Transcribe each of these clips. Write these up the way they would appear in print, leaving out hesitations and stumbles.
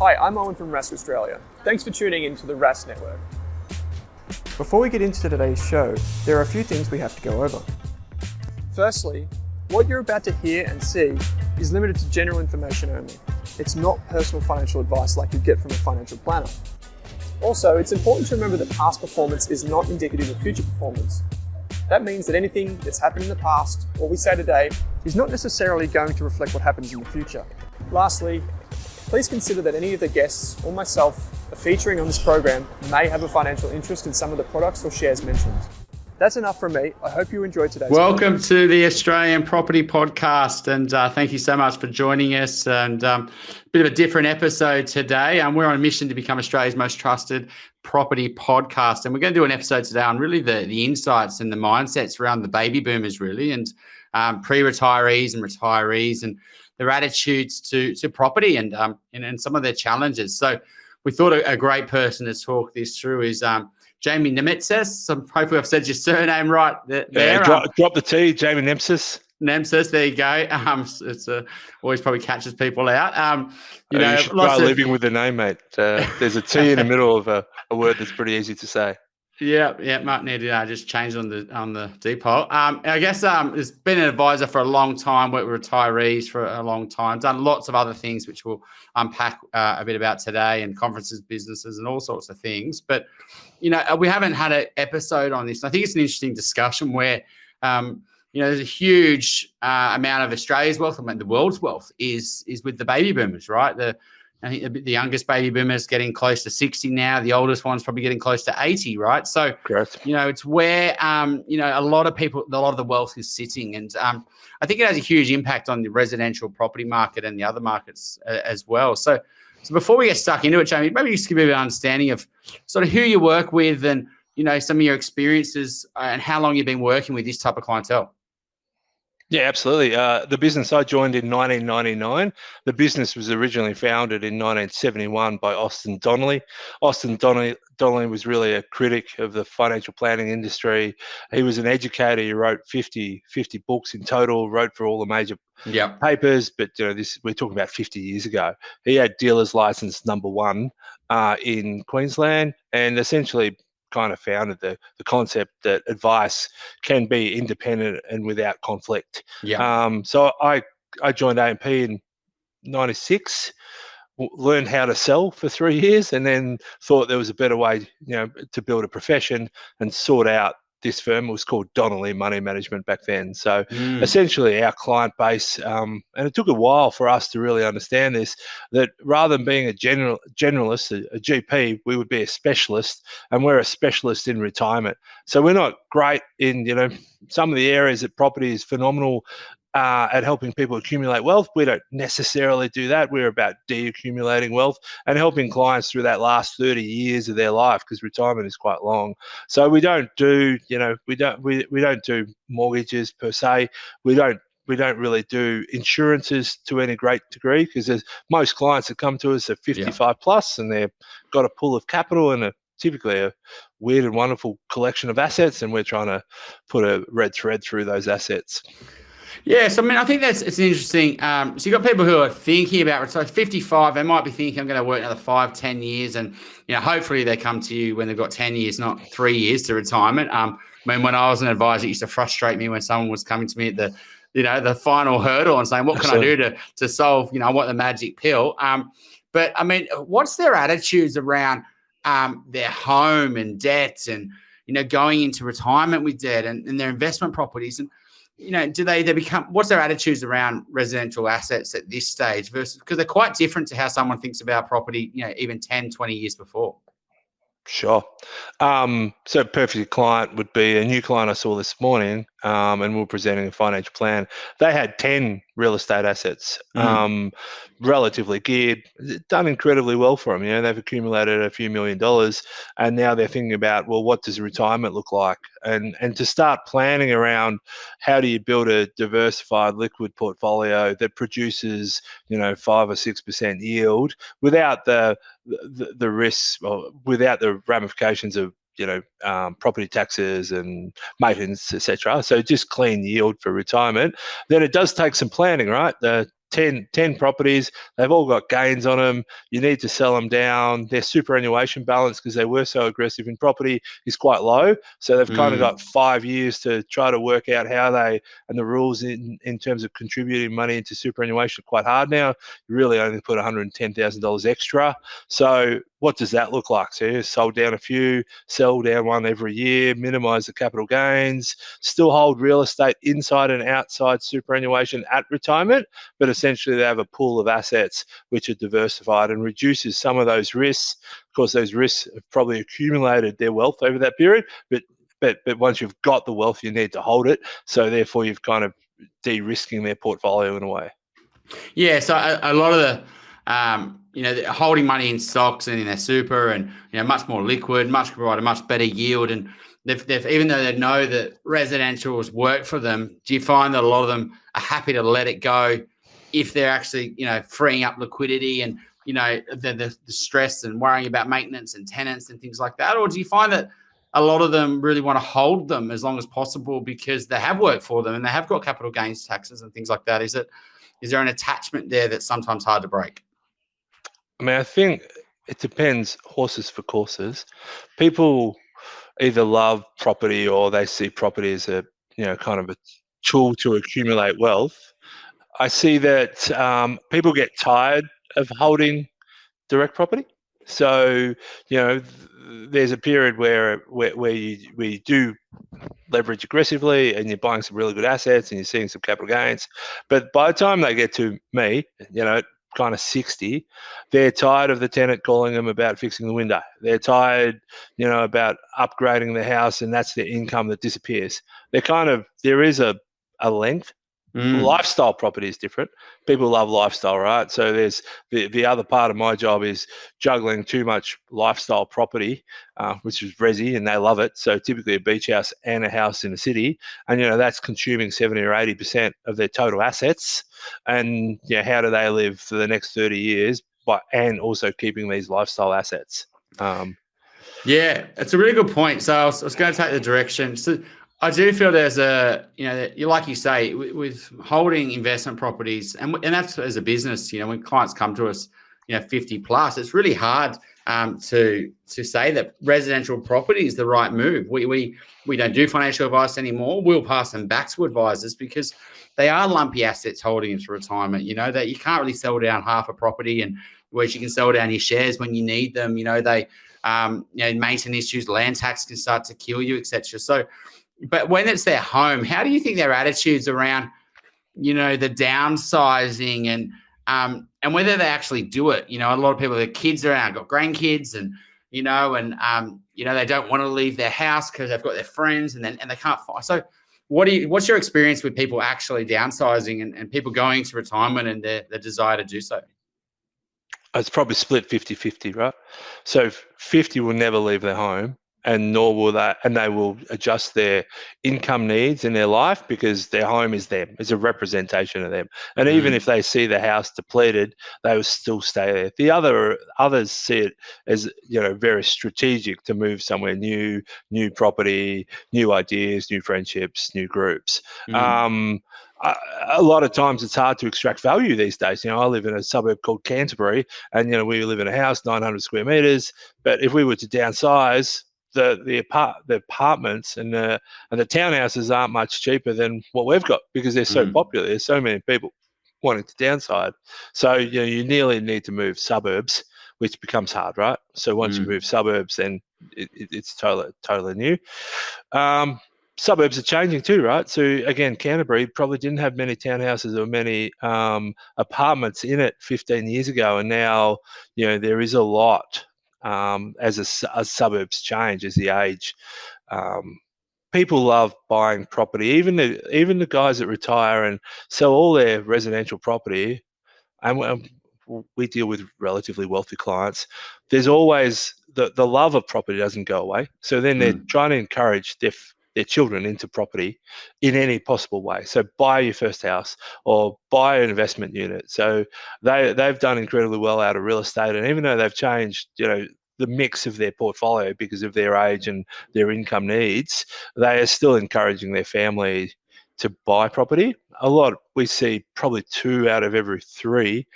Hi, I'm Owen from Rask Australia. Thanks for tuning in to the Rask Network. Before we get into today's show, there are a few things we have to go over. Firstly, what you're about to hear and see is limited to general information only. It's not personal financial advice like you get from a financial planner. Also, it's important to remember that past performance is not indicative of future performance. That means that anything that's happened in the past, or we say today, is not necessarily going to reflect what happens in the future. Lastly, please consider that any of the guests or myself are featuring on this program may have a financial interest in some of the products or shares mentioned. That's enough from me. I hope you enjoyed today's Welcome to the Australian Property Podcast, and thank you so much for joining us. And a bit of a different episode today. We're on a mission to become Australia's most trusted property podcast, and we're going to do an episode today on really the insights and the mindsets around the baby boomers, really, and pre-retirees and retirees, and their attitudes to property and some of their challenges. So we thought a great person to talk this through is Jamie Nemtsas. Hopefully I've said your surname right there. Drop the T, Jamie Nemtsas. Nemtsas, there you go. It's always probably catches people out. You should try living with the name, mate. There's a T in the middle of a word that's pretty easy to say. Yeah, might need to just change on the default. I guess has been an advisor for a long time, worked with retirees for a long time, done lots of other things which we'll unpack a bit about today, and conferences, businesses, and all sorts of things. But we haven't had an episode on this. I think it's an interesting discussion where there's a huge amount of Australia's wealth, the world's wealth is with the baby boomers, right? I think the youngest baby boomer is getting close to 60 now. The oldest one's probably getting close to 80, right? So, correct. It's where, a lot of the wealth is sitting. And I think it has a huge impact on the residential property market and the other markets as well. So before we get stuck into it, Jamie, maybe just give me an understanding of sort of who you work with and, some of your experiences and how long you've been working with this type of clientele. Yeah, absolutely. The business I joined in 1999. The business was originally founded in 1971 by Austin Donnelly. Austin Donnelly was really a critic of the financial planning industry. He was an educator. He wrote 50 books in total, wrote for all the major papers. But we're talking about 50 years ago. He had dealer's license number 1 in Queensland, and essentially kind of founded the concept that advice can be independent and without conflict. So I joined AMP in 96, learned how to sell for 3 years, and then thought there was a better way, to build a profession, and sought out this firm. It was called Donnelly Money Management back then. So essentially our client base, and it took a while for us to really understand this, that rather than being a generalist, a GP, we would be a specialist, and we're a specialist in retirement. So we're not great in, some of the areas that property is phenomenal at helping people accumulate wealth. We don't necessarily do that. We're about de-accumulating wealth and helping clients through that last 30 years of their life, because retirement is quite long. So we don't do, we don't do mortgages per se. We don't really do insurances to any great degree, because there's most clients that come to us are 55 plus, and they've got a pool of capital and typically a weird and wonderful collection of assets, and we're trying to put a red thread through those assets. Yes, I think it's interesting. So you've got people who are thinking about, so 55, they might be thinking, I'm going to work another 5-10 years. And, hopefully they come to you when they've got 10 years, not 3 years to retirement. When I was an advisor, it used to frustrate me when someone was coming to me at the final hurdle and saying, what can I do to solve, I want the magic pill. But what's their attitudes around their home and debt and, going into retirement with debt and their investment properties? And, do they become, what's their attitudes around residential assets at this stage versus, because they're quite different to how someone thinks about property, even 10, 20 years before? Sure. So a perfect client would be a new client I saw this morning, and we're presenting a financial plan. They had 10 real estate assets, relatively geared, done incredibly well for them. They've accumulated a few $1 million, and now they're thinking about, well, what does retirement look like? And to start planning around how do you build a diversified liquid portfolio that produces, 5 or 6% yield without the risks, or without the ramifications of property taxes and maintenance, etc. So just clean yield for retirement. Then it does take some planning, right? 10 properties. They've all got gains on them. You need to sell them down. Their superannuation balance, because they were so aggressive in property, is quite low. So they've kind of got 5 years to try to work out how they, and the rules in terms of contributing money into superannuation are quite hard now. You really only put $110,000 extra. So what does that look like? So you sold down a few, sell down one every year, minimize the capital gains, still hold real estate inside and outside superannuation at retirement, but essentially they have a pool of assets which are diversified and reduces some of those risks. Of course, those risks have probably accumulated their wealth over that period, but once you've got the wealth, you need to hold it. So therefore, you've kind of de-risking their portfolio in a way. Yeah, so a lot of the holding money in stocks and in their super, and much more liquid, provide a much better yield, and they've even though they know that residentials work for them, do you find that a lot of them are happy to let it go if they're actually freeing up liquidity and the stress and worrying about maintenance and tenants and things like that? Or do you find that a lot of them really want to hold them as long as possible because they have worked for them and they have got capital gains taxes and things like that? Is there an attachment there that's sometimes hard to break? I mean, I think it depends, horses for courses. People either love property or they see property as a kind of a tool to accumulate wealth. I see that people get tired of holding direct property. So there's a period where we do leverage aggressively and you're buying some really good assets and you're seeing some capital gains. But by the time they get to me, kind of 60, they're tired of the tenant calling them about fixing the window. They're tired, about upgrading the house, and that's their income that disappears. There is a length. Lifestyle property is different. People love lifestyle, right? So there's the other part of my job is juggling too much lifestyle property, which is resi, and they love it. So typically a beach house and a house in a city, and that's consuming 70 or 80% of their total assets. And how do they live for the next 30 years, and also keeping these lifestyle assets? Yeah, it's a really good point. So I was going to take the direction. So I do feel there's like you say, with holding investment properties, and that's as a business, when clients come to us, 50 plus, it's really hard to say that residential property is the right move. We don't do financial advice anymore. We'll pass them back to advisors because they are lumpy assets holding into retirement. That you can't really sell down half a property, and whereas you can sell down your shares when you need them. Maintenance issues, land tax can start to kill you, etc. So. But when it's their home, how do you think their attitudes around, the downsizing and whether they actually do it? A lot of people, their kids are around, got grandkids, and they don't want to leave their house because they've got their friends, and they can't find. So, what's your experience with people actually downsizing and people going to retirement and their desire to do so? It's probably split 50-50, right? So 50 will never leave their home, and nor will they, and they will adjust their income needs in their life because their home is them. It's a representation of them. And even if they see the house depleted, they will still stay there. The others see it as very strategic to move somewhere new property, new ideas, new friendships, new groups. A lot of times it's hard to extract value these days. I live in a suburb called Canterbury, and we live in a house 900 square meters. But if we were to downsize, the apartments and the townhouses aren't much cheaper than what we've got because they're so popular. There's so many people wanting to downside. So you nearly need to move suburbs, which becomes hard, right? So once you move suburbs, then it's totally new. Suburbs are changing too, right? So again, Canterbury probably didn't have many townhouses or many apartments in it 15 years ago, and now there is a lot. As suburbs change, as the age, people love buying property. Even the guys that retire and sell all their residential property, and we deal with relatively wealthy clients. There's always the love of property doesn't go away. So then they're trying to encourage their children into property in any possible way. So buy your first house or buy an investment unit. So they've done incredibly well out of real estate. And even though they've changed, the mix of their portfolio because of their age and their income needs, they are still encouraging their family to buy property. A lot, we see probably 2 out of every 3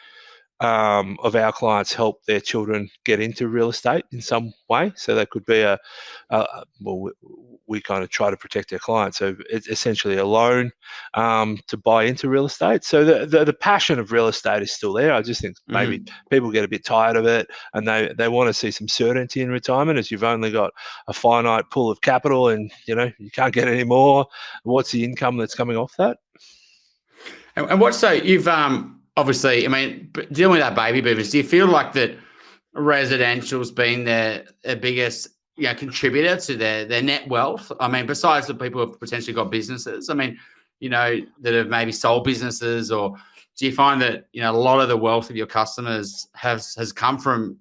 of our clients help their children get into real estate in some way. So that could be well, we kind of try to protect our clients. So it's essentially a loan to buy into real estate. So the passion of real estate is still there. I just think maybe people get a bit tired of it, and they want to see some certainty in retirement, as you've only got a finite pool of capital, and you can't get any more. What's the income that's coming off that? And what's so you've obviously, I mean, dealing with that baby boomers, do you feel like that residential's been their biggest contributor to their net wealth? I mean, besides the people who've potentially got businesses, I mean, that have maybe sold businesses, or do you find that a lot of the wealth of your customers has come from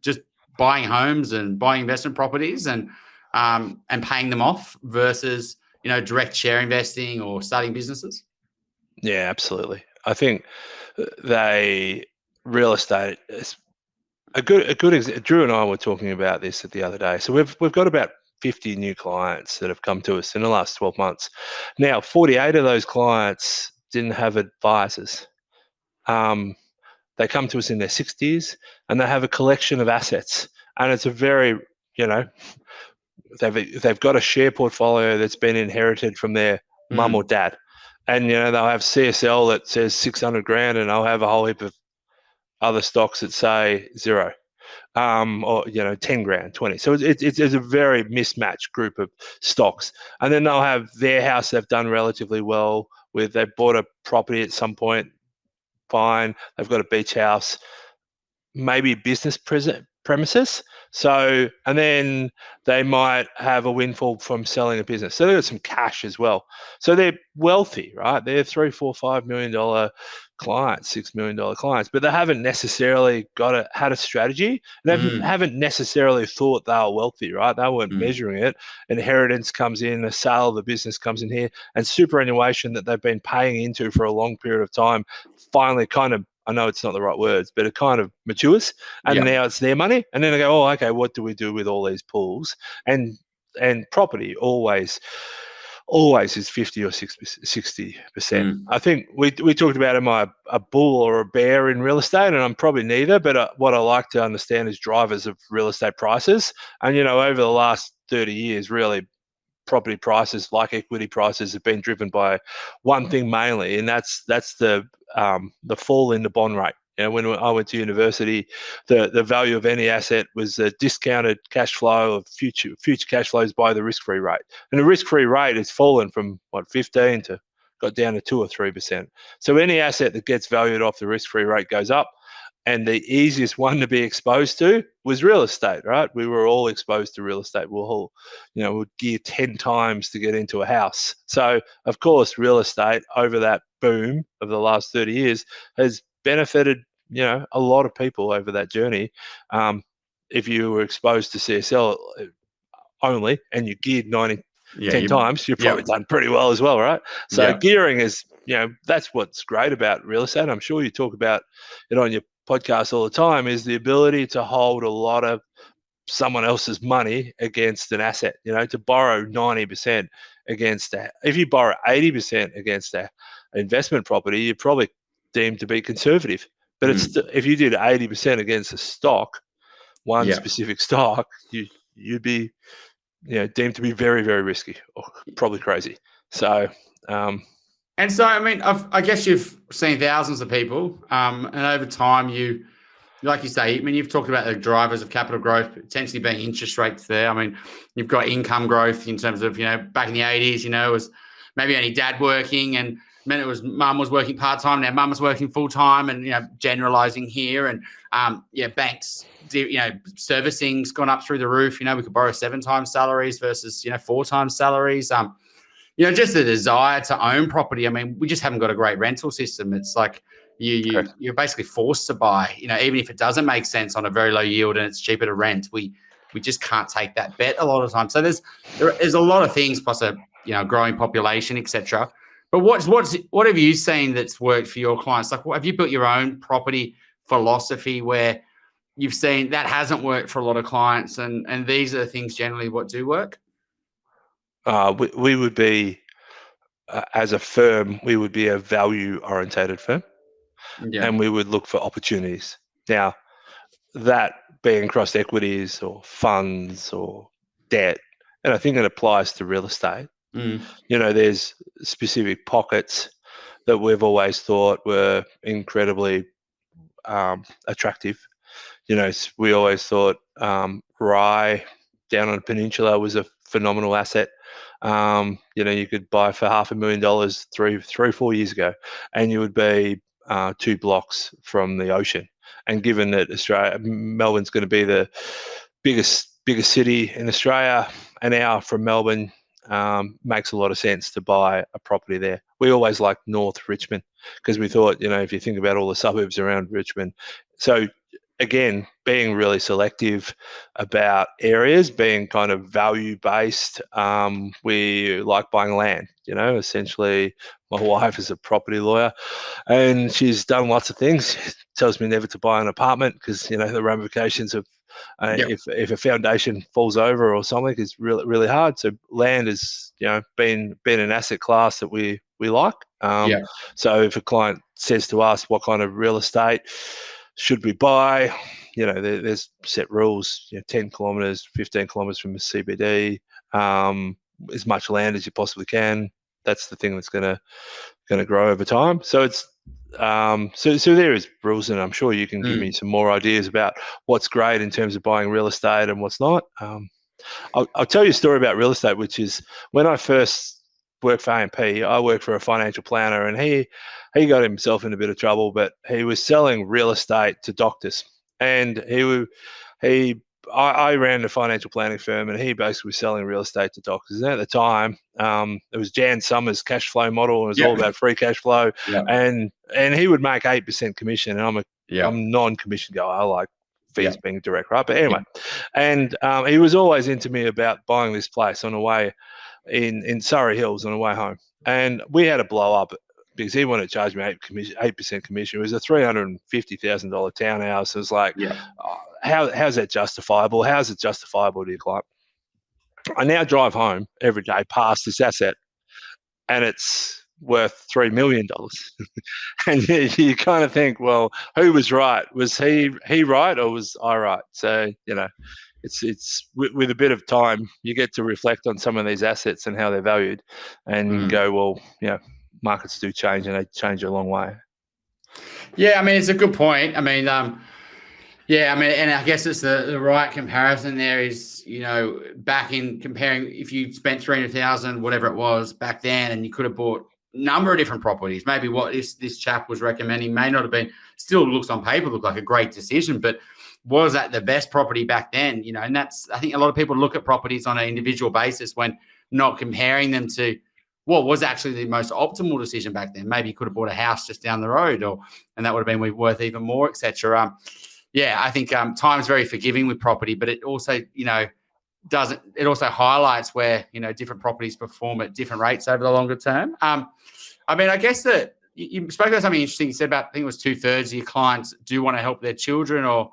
just buying homes and buying investment properties and paying them off versus direct share investing or starting businesses? Yeah, absolutely. I think real estate is a good Drew and I were talking about this the other day. So we've got about 50 new clients that have come to us in the last 12 months. Now, 48 of those clients didn't have advisors. They come to us in their 60s, and they have a collection of assets, and it's a very they've got a share portfolio that's been inherited from their mum or dad. And they'll have CSL that says 600 grand, and they'll have a whole heap of other stocks that say 0, or 10 grand, 20. So it's a very mismatched group of stocks. And then they'll have their house they've done relatively well with. They bought a property at some point, fine. They've got a beach house, maybe business premises. So, and then they might have a windfall from selling a business. So they've got some cash as well. So they're wealthy, right? They're $3, $4, $5 million clients, $6 million clients, but they haven't necessarily had a strategy. They haven't necessarily thought they were wealthy, right? They weren't measuring it. Inheritance comes in, the sale of the business comes in here, and superannuation that they've been paying into for a long period of time finally kind of, I know it's not the right words, but it kind of matures, and now it's their money. And then they go, oh, okay, what do we do with all these pools? And property always is 50 or 60%. I think we talked about, am I a bull or a bear in real estate? And I'm probably neither, but what I like to understand is drivers of real estate prices. And, over the last 30 years, really, property prices, like equity prices, have been driven by one thing mainly, and that's the fall in the bond rate. When I went to university, the value of any asset was the discounted cash flow of future cash flows by the risk-free rate, and the risk-free rate has fallen from 15 to got down to 2 or 3%. So any asset that gets valued off the risk-free rate goes up. And the easiest one to be exposed to was real estate, right? We were all exposed to real estate. We'd gear 10 times to get into a house. So, of course, real estate over that boom of the last 30 years has benefited, a lot of people over that journey. If you were exposed to CSL only and you geared 10 times, you've probably done pretty well as well, right? So gearing is, that's what's great about real estate. I'm sure you talk about it on your podcast all the time, is the ability to hold a lot of someone else's money against an asset, to borrow 90% against that. If you borrow 80% against an investment property, you're probably deemed to be conservative. But if you did 80% against a stock, one specific stock, you'd be deemed to be very, very risky, or probably crazy. So and so, I mean, I guess you've seen thousands of people, and over time, like you say, I mean, you've talked about the drivers of capital growth, potentially being interest rates there. I mean, you've got income growth in terms of, back in the 80s, it was maybe only dad working, and then it was mum was working part-time, now mum was working full-time, and, generalizing here. And, banks, servicing's gone up through the roof. We could borrow 7 times salaries versus, 4 times salaries. Just the desire to own property. I mean, we just haven't got a great rental system. It's like you're basically forced to buy, even if it doesn't make sense on a very low yield and it's cheaper to rent. We just can't take that bet a lot of times. So there's a lot of things, plus a growing population, etc. But what have you seen that's worked for your clients? Like, have you built your own property philosophy where you've seen that hasn't worked for a lot of clients, and these are the things generally what do work? We would be as a firm, we would be a value-orientated firm, Yeah. and we would look for opportunities. Now, that being across equities or funds or debt, and I think it applies to real estate. Mm. There's specific pockets that we've always thought were incredibly attractive. We always thought Rye down on the peninsula was a phenomenal asset. You could buy for $500,000 three, 4 years ago, and you would be 2 blocks from the ocean. And given that Melbourne's going to be the biggest city in Australia, an hour from Melbourne, makes a lot of sense to buy a property there. We always liked North Richmond because we thought, if you think about all the suburbs around Richmond. So again, being really selective about areas, being kind of value-based, we like buying land. Essentially, my wife is a property lawyer, and she's done lots of things. She tells me never to buy an apartment because the ramifications of if a foundation falls over or something is really, really hard. So land has been an asset class that we like. So if a client says to us, what kind of real estate should we buy? There's set rules. 10 kilometres, 15 kilometres from the CBD, as much land as you possibly can. That's the thing that's going to grow over time. So it's so there is rules, and I'm sure you can give me some more ideas about what's great in terms of buying real estate and what's not. I'll tell you a story about real estate, which is when I first worked for A&P, I worked for a financial planner, and he got himself in a bit of trouble, but he was selling real estate to doctors, and I ran a financial planning firm, and he basically was selling real estate to doctors. And at the time, it was Jan Summers' cash flow model, and it was all about free cash flow. And he would make 8% commission, and I'm non-commission guy. I like fees being direct, right? But anyway, and he was always into me about buying this place on the way in Surrey Hills on the way home, and we had a blow up because he wanted to charge me 8% commission. It was a $350,000 townhouse. It was like, how's that justifiable? How's it justifiable to your client? I now drive home every day past this asset, and it's worth $3 million. And you kind of think, well, who was right? Was he right, or was I right? So it's with a bit of time, you get to reflect on some of these assets and how they're valued, and go, well, markets do change, and they change a long way. Yeah, I mean, it's a good point. I mean, and I guess it's the right comparison there is, back in comparing, if you spent 300,000, whatever it was back then, and you could have bought a number of different properties, maybe what this chap was recommending may not have been, still looks on paper, look like a great decision, but was that the best property back then? And that's, I think a lot of people look at properties on an individual basis when not comparing them to what was actually the most optimal decision back then. Maybe you could have bought a house just down the road, and that would have been worth even more, etc. I think time's very forgiving with property, but it also, it also highlights where, different properties perform at different rates over the longer term. I guess that you spoke about something interesting. You said about, I think it was 2/3 of your clients do want to help their children or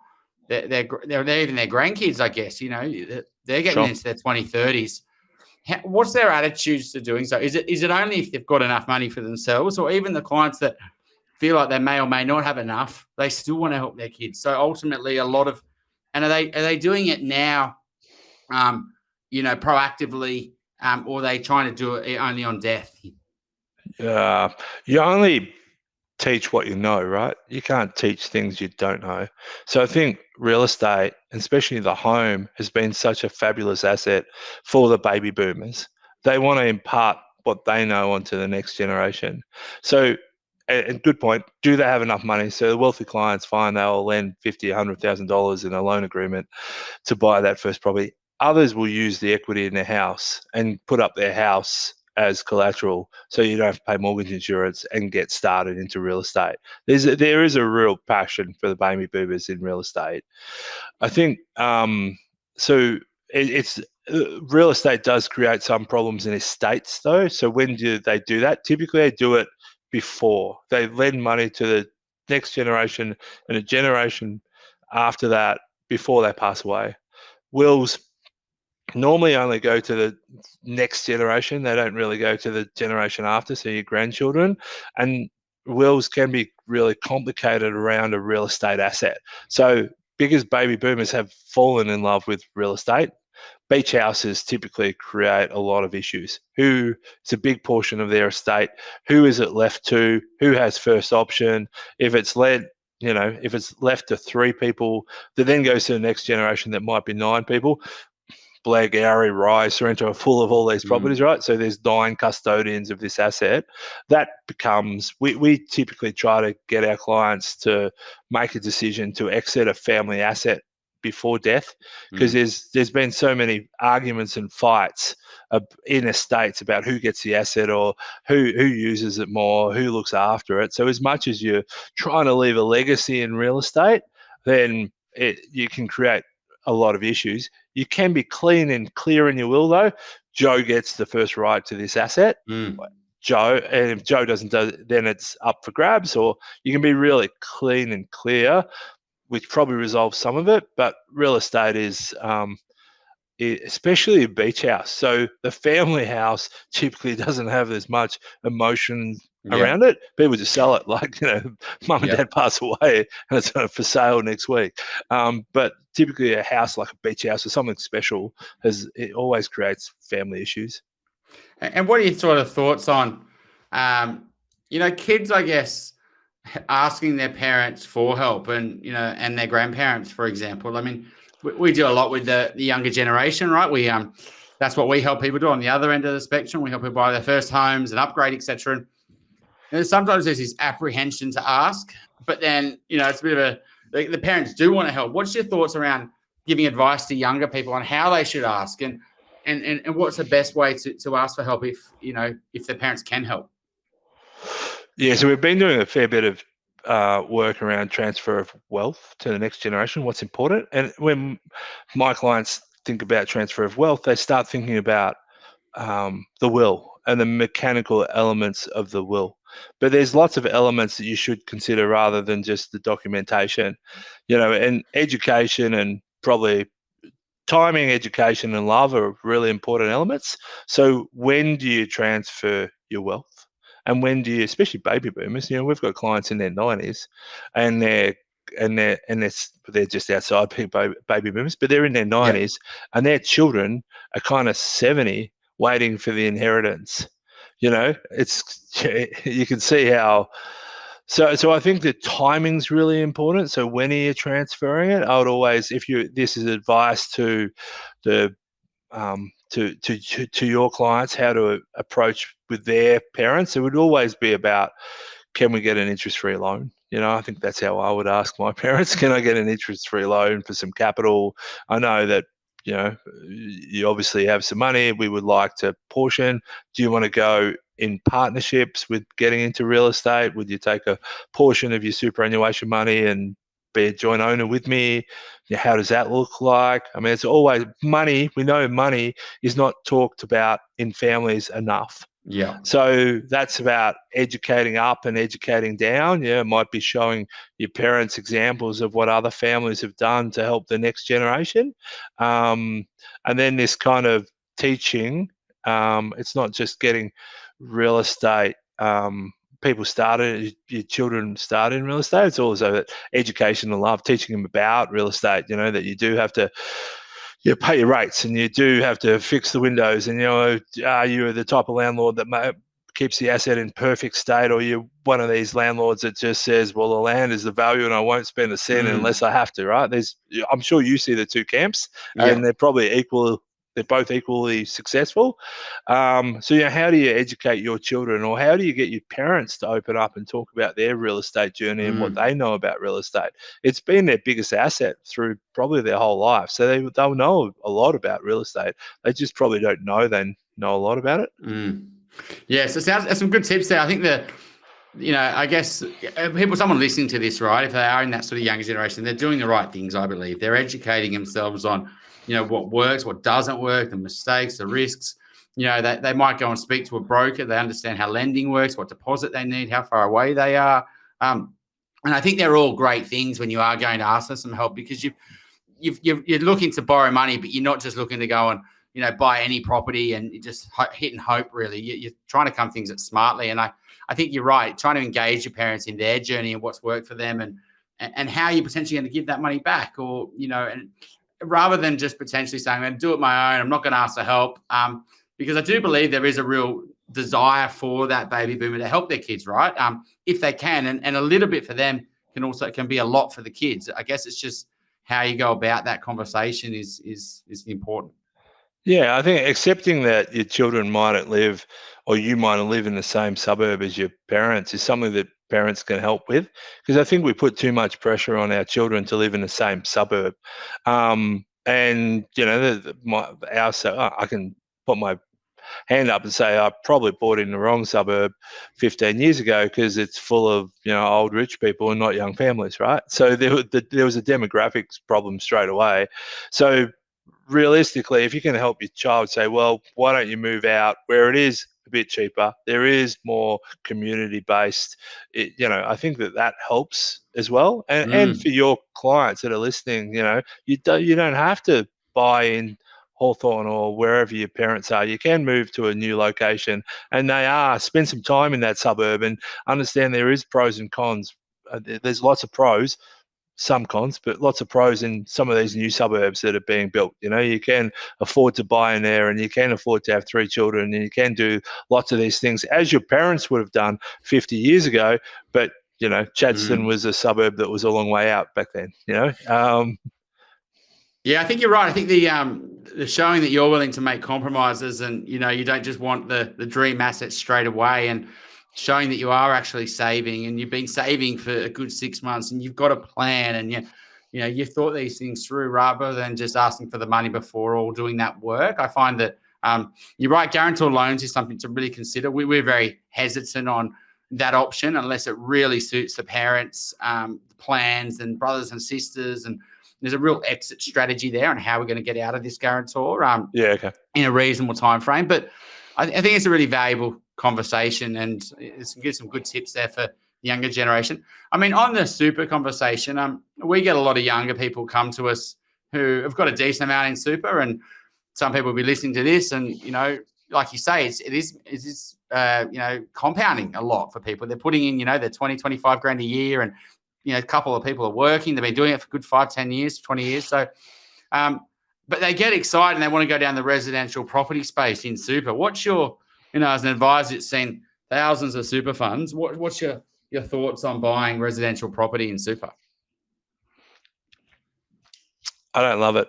they're even their grandkids, I guess, they're getting into their 20s, 30s. What's their attitudes to doing so? Is it only if they've got enough money for themselves, or even the clients that feel like they may or may not have enough, they still want to help their kids? So ultimately are they doing it now, proactively, or are they trying to do it only on death? You only teach what you know, right? You can't teach things you don't know. So I think real estate, especially the home, has been such a fabulous asset for the baby boomers. They want to impart what they know onto the next generation. So, and good point, do they have enough money? So the wealthy clients find they'll lend $50,000, $100,000 in a loan agreement to buy that first property. Others will use the equity in their house and put up their house as collateral, so you don't have to pay mortgage insurance and get started into real estate. There is a real passion for the baby boomers in real estate. I think it's real estate does create some problems in estates though. So when do they do that? Typically they do it before. They lend money to the next generation and a generation after that before they pass away. Wills normally only go to the next generation. They don't really go to the generation after, so your grandchildren. And wills can be really complicated around a real estate asset. So because baby boomers have fallen in love with real estate, beach houses typically create a lot of issues. Who is a big portion of their estate? Who is it left to? Who has first option? If it's if it's left to 3 people, that then goes to the next generation that might be 9 people. Blair Gowrie, Rye, Sorrento are full of all these properties, right? So there's 9 custodians of this asset. That becomes, we typically try to get our clients to make a decision to exit a family asset before death, because there's been so many arguments and fights in estates about who gets the asset or who uses it more, who looks after it. So as much as you're trying to leave a legacy in real estate, then you can create a lot of issues. You can be clean and clear in your will, though. Joe gets the first right to this asset. Joe, and if Joe doesn't do it, then it's up for grabs. Or you can be really clean and clear, which probably resolves some of it. But real estate is, especially a beach house. So the family house typically doesn't have as much emotion around it. People just sell it, like, mum and dad pass away and it's for sale next week. But typically a house like a beach house or something special, it always creates family issues. And what are your sort of thoughts on, kids, I guess, asking their parents for help and their grandparents, for example? I mean, we do a lot with the younger generation, right? We that's what we help people do on the other end of the spectrum. We help people buy their first homes and upgrade, etc. And sometimes there's this apprehension to ask, but then it's a bit of the parents do want to help. What's your thoughts around giving advice to younger people on how they should ask and what's the best way to ask for help if their parents can help? Yeah, so we've been doing a fair bit of work around transfer of wealth to the next generation, what's important. And when my clients think about transfer of wealth, they start thinking about the will and the mechanical elements of the will. But there's lots of elements that you should consider rather than just the documentation, and education and probably timing, education and love are really important elements. So when do you transfer your wealth? And when do you, especially baby boomers, we've got clients in their 90s and they're just outside baby boomers, but they're in their 90s and their children are kind of 70 waiting for the inheritance. It's, you can see how. So I think the timing's really important. So when are you transferring it? I would always, this is advice to the to your clients, how to approach with their parents. It would always be about, can we get an interest-free loan? I think that's how I would ask my parents. Can I get an interest-free loan for some capital? I know that you obviously have some money. We would like to portion. Do you want to go in partnerships with getting into real estate? Would you take a portion of your superannuation money and be a joint owner with me? How does that look like? I mean, it's always money. We know money is not talked about in families enough. Yeah. So that's about educating up and educating down. It might be showing your parents examples of what other families have done to help the next generation. And then this kind of teaching, it's not just getting real estate people started, your children started in real estate. It's also that education and love, teaching them about real estate, that you do have to pay your rates and you do have to fix the windows, and you're the type of landlord that keeps the asset in perfect state, or you're one of these landlords that just says, well, the land is the value and I won't spend a cent unless I have to, right? I'm sure you see the two camps and they're probably equal. They're both equally successful. So, how do you educate your children, or how do you get your parents to open up and talk about their real estate journey and what they know about real estate? It's been their biggest asset through probably their whole life. So they'll know a lot about real estate. They just probably don't know they know a lot about it. Yeah, so that's some good tips there. I think that, I guess someone listening to this, right, if they are in that sort of younger generation, they're doing the right things, I believe. They're educating themselves on what works, what doesn't work, the mistakes, the risks. They might go and speak to a broker. They understand how lending works, what deposit they need, how far away they are. And I think they're all great things when you are going to ask for some help, because you're looking to borrow money, but you're not just looking to go and buy any property and just hit and hope, really. You're trying to come things smartly. And I think you're right, trying to engage your parents in their journey and what's worked for them, and how you're potentially going to give that money back, or, and rather than just potentially saying, I'm going to do it my own, I'm not going to ask for help. Because I do believe there is a real desire for that baby boomer to help their kids, right? If they can, and a little bit for them can be a lot for the kids. I guess it's just how you go about that conversation is important. Yeah, I think accepting that your children mightn't live, or you mightn't live in the same suburb as your parents, is something that parents can help with, because I think we put too much pressure on our children to live in the same suburb. And I can put my hand up and say I probably bought in the wrong suburb 15 years ago because it's full of old rich people and not young families, right? So there was a demographics problem straight away. So realistically, if you can help your child, say, well, why don't you move out where it is a bit cheaper, there is more community based, I think that helps as well. And for your clients that are listening, you don't have to buy in Hawthorne or wherever your parents are. You can move to a new location, and spend some time in that suburb and understand there is pros and cons. There's lots of pros, some cons, but lots of pros in some of these new suburbs that are being built. You can afford to buy in there, and you can afford to have 3 children, and you can do lots of these things as your parents would have done 50 years ago. But Chadstone was a suburb that was a long way out back then. Yeah, I think you're right. I think the showing that you're willing to make compromises, and you don't just want the dream asset straight away, and showing that you are actually saving, and you've been saving for a good 6 months, and you've got a plan, and you've thought these things through rather than just asking for the money before or doing that work. I find that you're right. Guarantor loans is something to really consider. We're very hesitant on that option unless it really suits the parents' plans and brothers and sisters, and there's a real exit strategy there on how we're going to get out of this guarantor in a reasonable time frame. But I think it's a really valuable conversation, and it's gives some good tips there for the younger generation. I mean, on the super conversation, we get a lot of younger people come to us who have got a decent amount in super, and some people will be listening to this, and like you say, it is compounding a lot for people. They're putting in their 20, 25 grand a year, and a couple of people are working. They've been doing it for good 5, 10 years, 20 years. So, but they get excited and they want to go down the residential property space in super. What's your, as an advisor that's seen thousands of super funds, what's your thoughts on buying residential property in super? I don't love it.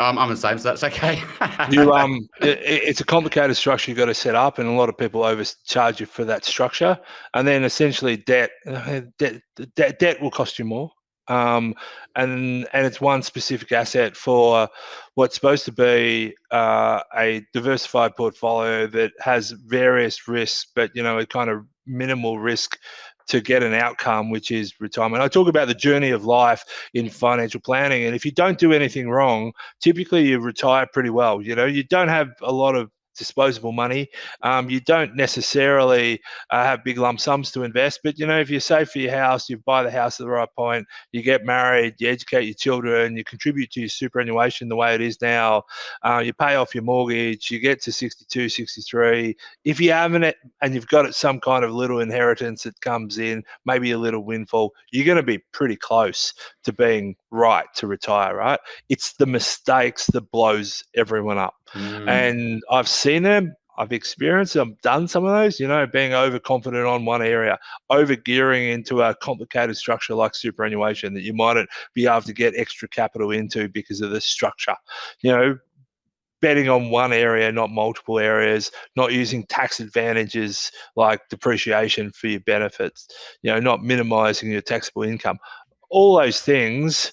I'm the same, so that's okay. It's a complicated structure you've got to set up, and a lot of people overcharge you for that structure. And then essentially debt will cost you more. And it's one specific asset for what's supposed to be a diversified portfolio that has various risks, but a kind of minimal risk to get an outcome, which is retirement. I talk about the journey of life in financial planning, and if you don't do anything wrong, typically you retire pretty well. You don't have a lot of disposable money. You don't necessarily have big lump sums to invest, but if you save for your house, you buy the house at the right point, you get married, you educate your children, you contribute to your superannuation the way it is now, you pay off your mortgage, you get to 62, 63. If you haven't it and you've got some kind of little inheritance that comes in, maybe a little windfall, you're going to be pretty close to being right to retire, right? It's the mistakes that blows everyone up. And I've seen them, I've experienced them, I've done some of those, being overconfident on one area, over gearing into a complicated structure like superannuation that you mightn't be able to get extra capital into because of the structure. Betting on one area, not multiple areas, not using tax advantages like depreciation for your benefits, not minimizing your taxable income. All those things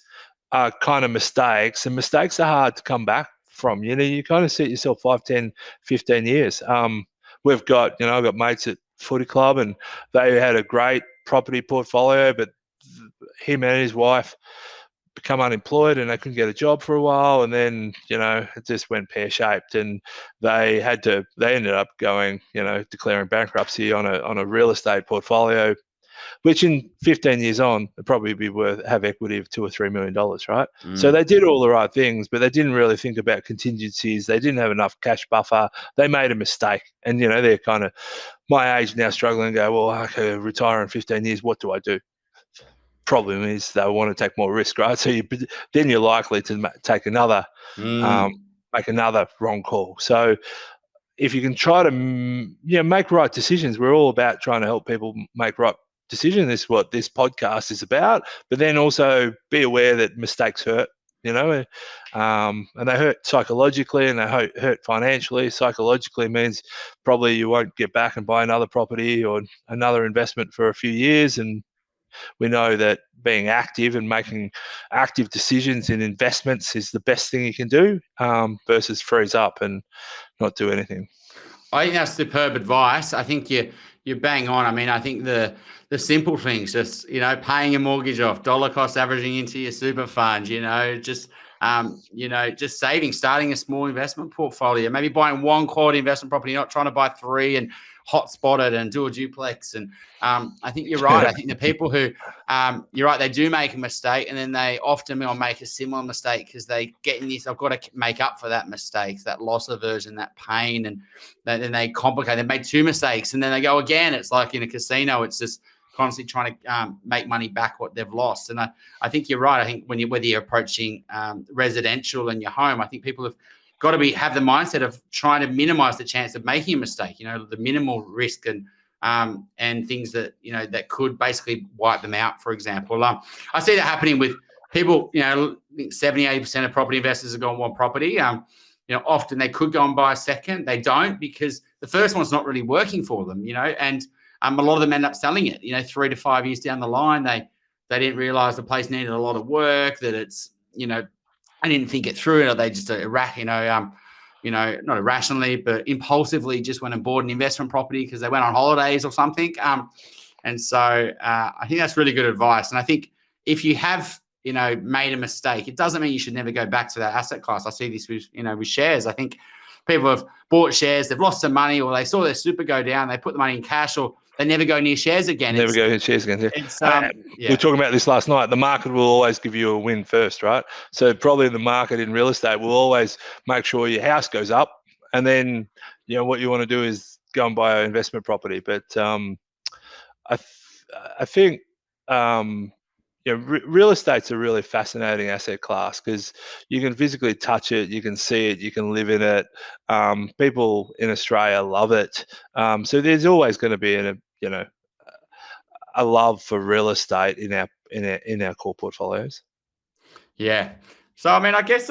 are kind of mistakes, and mistakes are hard to come back from. You kind of set yourself 5, 10, 15 years. I've got mates at footy club, and they had a great property portfolio, but him and his wife become unemployed and they couldn't get a job for a while, and then it just went pear-shaped, and they ended up going declaring bankruptcy on a real estate portfolio which in 15 years on, it'd probably be have equity of $2 or $3 million, right? So they did all the right things, but they didn't really think about contingencies. They didn't have enough cash buffer. They made a mistake. And, they're kind of my age now struggling and go, well, I could retire in 15 years. What do I do? Problem is they want to take more risk, right? So then you're likely to take another, make another wrong call. So if you can try to, make right decisions, we're all about trying to help people make right decisions. This is what this podcast is about. But then also be aware that mistakes hurt, and they hurt psychologically and they hurt financially. Psychologically means probably you won't get back and buy another property or another investment for a few years. And we know that being active and making active decisions in investments is the best thing you can do, versus freeze up and not do anything. I think that's superb advice. I think you're bang on. I mean, I think the simple things, just paying your mortgage off, dollar cost averaging into your super fund, just saving, starting a small investment portfolio, maybe buying one quality investment property, not trying to buy three and hot spotted and do a duplex. And I think you're right. I think the people who, you're right, they do make a mistake and then they often will make a similar mistake because they get in this, I've got to make up for that mistake, that loss aversion, that pain. And then they complicate, they make two mistakes and then they go again. It's like in a casino, it's just constantly trying to make money back what they've lost. And I think you're right. I think whether you're approaching residential and your home, I think people have got to have the mindset of trying to minimize the chance of making a mistake, the minimal risk and things that, that could basically wipe them out, for example. I see that happening with people, 70-80% of property investors have gone one property. Often they could go and buy a second. They don't because the first one's not really working for them, and a lot of them end up selling it, 3 to 5 years down the line. They didn't realize the place needed a lot of work, that it's, I didn't think it through. They just, not irrationally, but impulsively just went and bought an investment property because they went on holidays or something. And so I think that's really good advice. And I think if you have, made a mistake, it doesn't mean you should never go back to that asset class. I see this with, with shares. I think people have bought shares, they've lost some money, or they saw their super go down, they put the money in cash, or they never go near shares again. Never go near shares again. Yeah. We were talking about this last night. The market will always give you a win first, right? So probably the market in real estate will always make sure your house goes up, and then what you want to do is go and buy an investment property. But I think real estate's a really fascinating asset class because you can physically touch it, you can see it, you can live in it. People in Australia love it. So there's always going to be a love for real estate in our core portfolios. Yeah. So I guess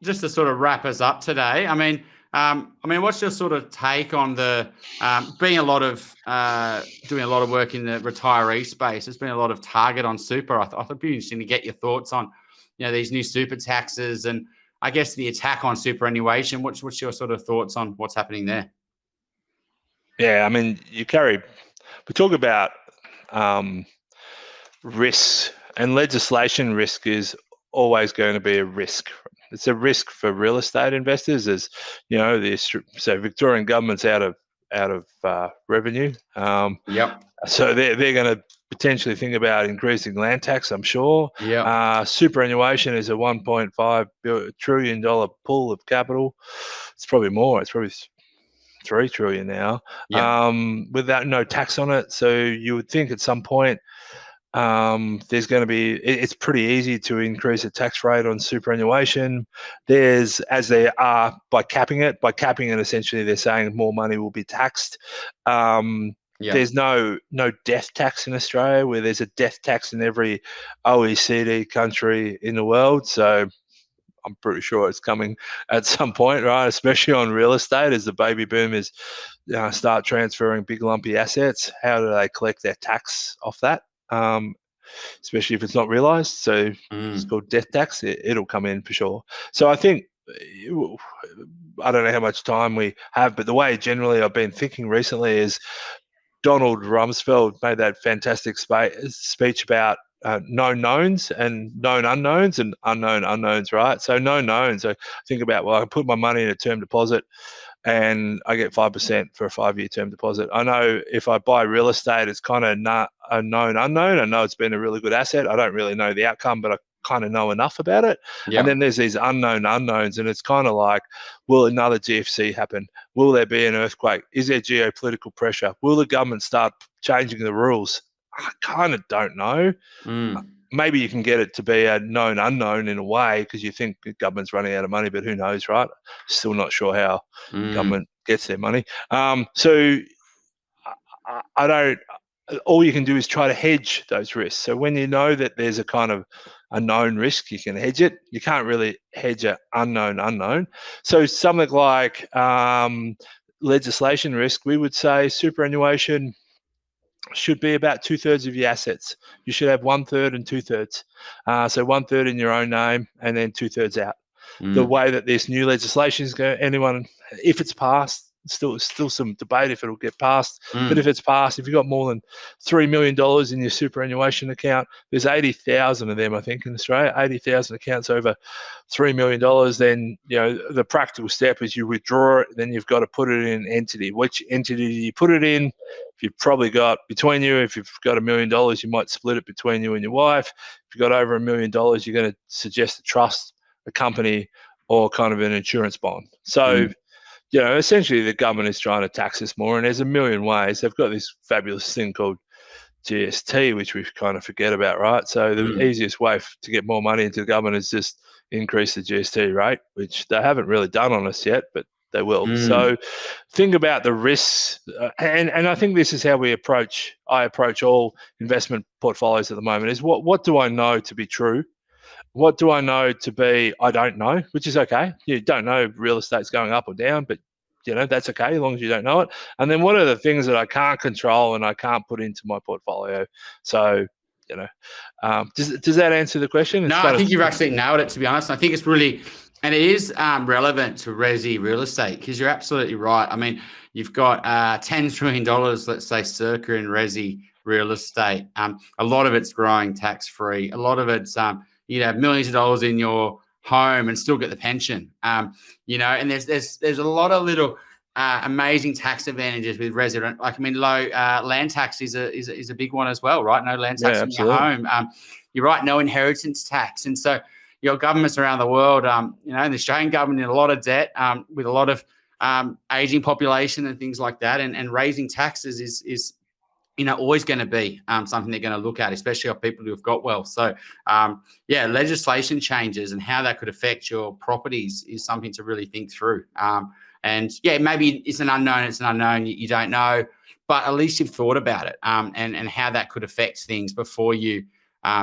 just to sort of wrap us up today, what's your sort of take on the doing a lot of work in the retiree space? There's been a lot of target on super. I thought it'd be interesting to get your thoughts on, these new super taxes and I guess the attack on superannuation. What's your sort of thoughts on what's happening there? Yeah, we talk about risks, and legislation risk is always going to be a risk. It's a risk for real estate investors, as so Victorian government's out of revenue. Yep. So they're going to potentially think about increasing land tax, I'm sure. Yeah. Superannuation is a $1.5 trillion pool of capital. It's probably more. It's probably $3 trillion now. Yep. Without no tax on it. So you would think at some point there's going to be, it's pretty easy to increase the tax rate on superannuation. As they are by capping it essentially they're saying more money will be taxed. There's no death tax in Australia, where there's a death tax in every OECD country in the world. So I'm pretty sure it's coming at some point, right? Especially on real estate, as the baby boomers start transferring big lumpy assets. How do they collect their tax off that? Especially if it's not realized. So it's called death tax. It'll come in for sure. So I think, I don't know how much time we have, but the way generally I've been thinking recently is Donald Rumsfeld made that fantastic speech about known knowns and known unknowns and unknown unknowns, right? So known knowns, I think about, well, I put my money in a term deposit and I get 5% for a 5-year term deposit. I know if I buy real estate, it's kind of not a known unknown. I know it's been a really good asset. I don't really know the outcome, but I kind of know enough about it. Yeah. And then there's these unknown unknowns, and it's kind of like, will another GFC happen? Will there be an earthquake? Is there geopolitical pressure? Will the government start changing the rules? I kind of don't know. Maybe you can get it to be a known unknown in a way because you think the government's running out of money, but who knows, right? Still not sure how government gets their money. So I don't. All you can do is try to hedge those risks. So when you know that there's a kind of a known risk, you can hedge it. You can't really hedge an unknown. So something like legislation risk, we would say superannuation should be about 2/3 of your assets. You should have 1/3 and 2/3. So 1/3 in your own name and then 2/3 out. The way that this new legislation is going, anyone, if it's passed, still some debate if it'll get passed. But if it's passed, if you've got more than $3 million in your superannuation account, there's 80,000 of them, I think, in Australia, 80,000 accounts over $3 million. Then, the practical step is you withdraw it, then you've got to put it in an entity. Which entity do you put it in? If you've probably got between you, if you've got $1 million, you might split it between you and your wife. If you've got over $1 million, you're going to suggest a trust, a company, or kind of an insurance bond. So, essentially the government is trying to tax us more, and there's a million ways. They've got this fabulous thing called GST, which we kind of forget about, right? So the easiest way to get more money into the government is just increase the GST rate, which they haven't really done on us yet, but they will. So think about the risks, and I think this is how I approach all investment portfolios at the moment, is what do I know to be true? What do I know to be I don't know, which is okay. You don't know real estate's going up or down, but that's okay as long as you don't know it. And then what are the things that I can't control and I can't put into my portfolio? So, does that answer the question? No, I think you've actually nailed it, to be honest. I think it's really, and it is relevant to resi real estate, because you're absolutely right. I mean, you've got $10 trillion, let's say, circa in resi real estate. A lot of it's growing tax-free. A lot of it's you'd have millions of dollars in your home and still get the pension. And there's a lot of little amazing tax advantages with resident. Low land tax is a big one as well, right? No land tax in your home. You're right, no inheritance tax. And so your governments around the world, the Australian government in a lot of debt, with a lot of aging population and things like that, and raising taxes is always going to be something they're going to look at, especially of people who have got wealth. So, legislation changes and how that could affect your properties is something to really think through. Maybe it's an unknown, you don't know, but at least you've thought about it and how that could affect things before you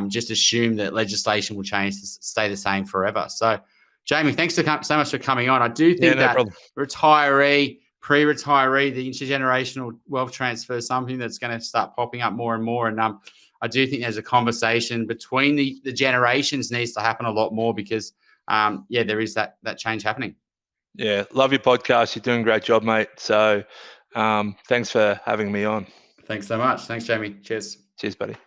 just assume that legislation will change to stay the same forever. So, Jamie, thanks so much for coming on. I do think that retiree, pre-retiree, the intergenerational wealth transfer is something that's going to start popping up more and more. And I do think there's a conversation between the generations needs to happen a lot more, because, there is that change happening. Yeah, love your podcast. You're doing a great job, mate. So thanks for having me on. Thanks so much. Thanks, Jamie. Cheers. Cheers, buddy.